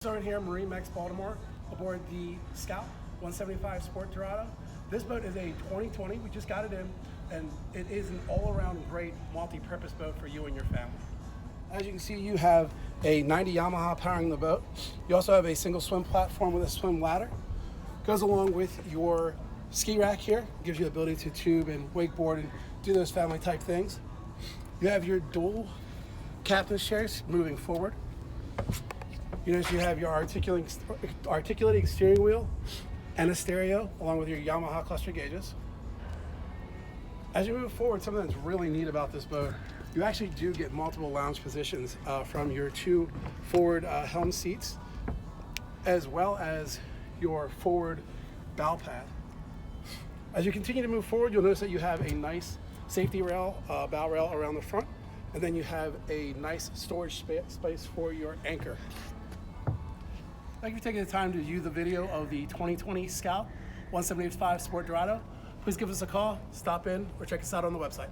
Started here at MarineMax Baltimore aboard the Scout 175 Sport Dorado. This boat is a 2020. We just got it in, and it is an all-around great multi-purpose boat for you and your family. As you can see, you have a 90 Yamaha powering the boat. You also have a single swim platform with a swim ladder. Goes along with your ski rack here. Gives you the ability to tube and wakeboard and do those family type things. You have your dual captain's chairs moving forward. You notice you have your articulating steering wheel and a stereo along with your Yamaha cluster gauges. As you move forward, something that's really neat about this boat, you actually do get multiple lounge positions from your two forward helm seats, as well as your forward bow pad. As you continue to move forward, you'll notice that you have a nice safety rail, bow rail around the front, and then you have a nice storage space for your anchor. Thank you for taking the time to view the video of the 2020 Scout 175 Sport Dorado. Please give us a call, stop in, or check us out on the website.